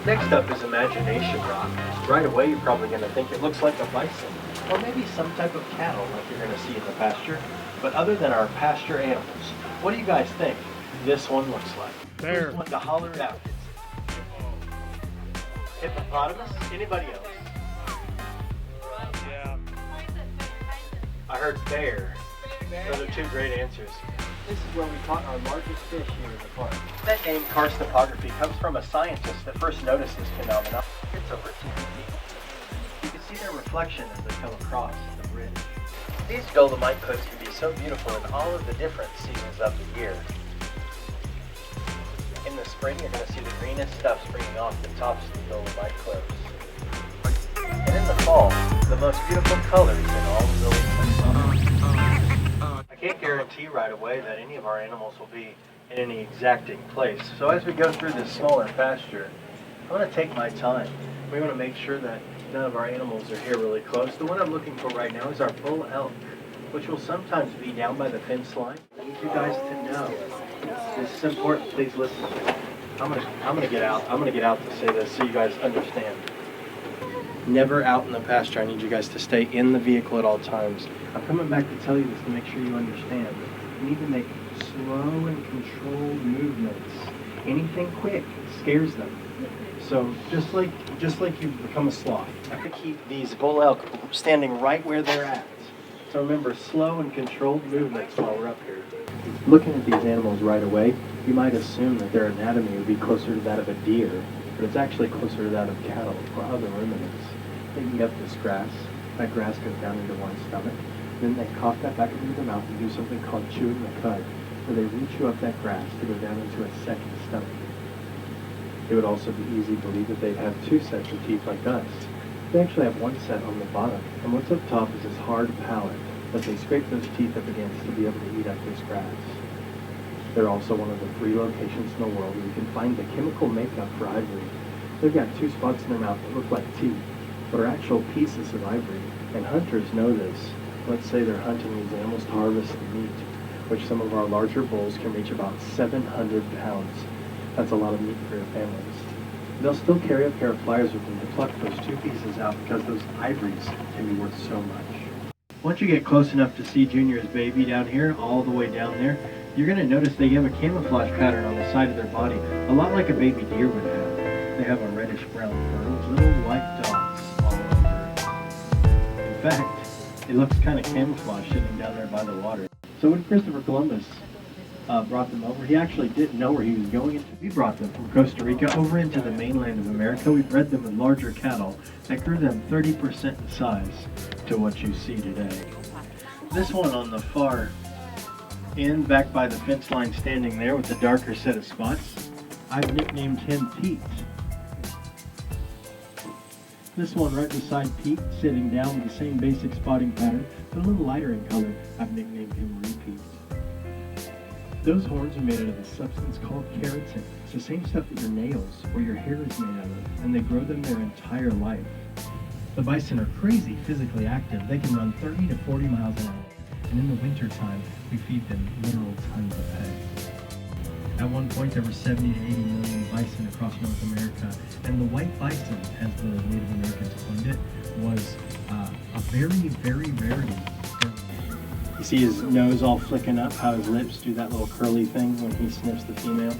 Next up is Imagination Rock. Right away you're probably going to think it looks like a bison, or maybe some type of cattle like you're going to see in the pasture. But other than our pasture animals, what do you guys think this one looks like? Bear. Who's one to holler it out? Hippopotamus? Anybody else? Yeah. I heard bear. Those are two great answers. This is where we caught our largest fish here in the park. That name karstopography comes from a scientist that first noticed this phenomenon. It's over 2 feet. You can see their reflection as they come across the bridge. These dolomite cliffs can be so beautiful in all of the different seasons of the year. In the spring, you're going to see the greenest stuff springing off the tops of the dolomite cliffs. And in the fall, the most beautiful colors in all of the cliffs. I can't guarantee right away that any of our animals will be in any exacting place. So as we go through this smaller pasture, I want to take my time. We want to make sure that none of our animals are here really close. The one I'm looking for right now is our bull elk, which will sometimes be down by the fence line. I need you guys to know. This is important. Please listen. I'm gonna get out. I'm gonna get out to say this so you guys understand. Never out in the pasture. I need you guys to stay in the vehicle at all times. I'm coming back to tell you this to make sure you understand. You need to make slow and controlled movements. Anything quick scares them. So just like you become a sloth, I have to keep these bull elk standing right where they're at. So remember, slow and controlled movements while we're up here. Looking at these animals right away, you might assume that their anatomy would be closer to that of a deer, but it's actually closer to that of cattle or other ruminants. They eat up this grass. That grass goes down into one stomach. Then they cough that back into their mouth and do something called chewing the cud, where they re-chew up that grass to go down into a second stomach. It would also be easy to believe that they'd have 2 sets of teeth like us. They actually have 1 set on the bottom, and what's up top is this hard palate that they scrape those teeth up against to be able to eat up this grass. They're also one of the 3 locations in the world where you can find the chemical makeup for ivory. They've got 2 spots in their mouth that look like teeth, but are actual pieces of ivory, and hunters know this. Let's say they're hunting these animals to harvest the meat, which some of our larger bulls can reach about 700 pounds. That's a lot of meat for your families. They'll still carry a pair of pliers with them to pluck those 2 pieces out because those ivories can be worth so much. Once you get close enough to see Junior's baby down here, all the way down there, you're going to notice they have a camouflage pattern on the side of their body, a lot like a baby deer would have. They have a reddish-brown fur with little white dots all over it. In fact, it looks kind of camouflaged sitting down there by the water. So when Christopher Columbus brought them over, he actually didn't know where he was going into. We brought them from Costa Rica over into the mainland of America. We bred them with larger cattle that grew them 30% in size to what you see today. This one on the far end, back by the fence line standing there with the darker set of spots, I've nicknamed him Pete. This one right beside Pete, sitting down with the same basic spotting pattern, but a little lighter in color, I've nicknamed him Repeat. Those horns are made out of a substance called keratin. It's the same stuff that your nails or your hair is made out of, and they grow them their entire life. The bison are crazy physically active. They can run 30 to 40 miles an hour, and in the wintertime, we feed them literal tons of hay. At one point, there were 70 to 80 million bison across North America, and the white bison, as the Native Americans coined it, was a very, very rarity. You see his nose all flicking up, how his lips do that little curly thing when he sniffs the female.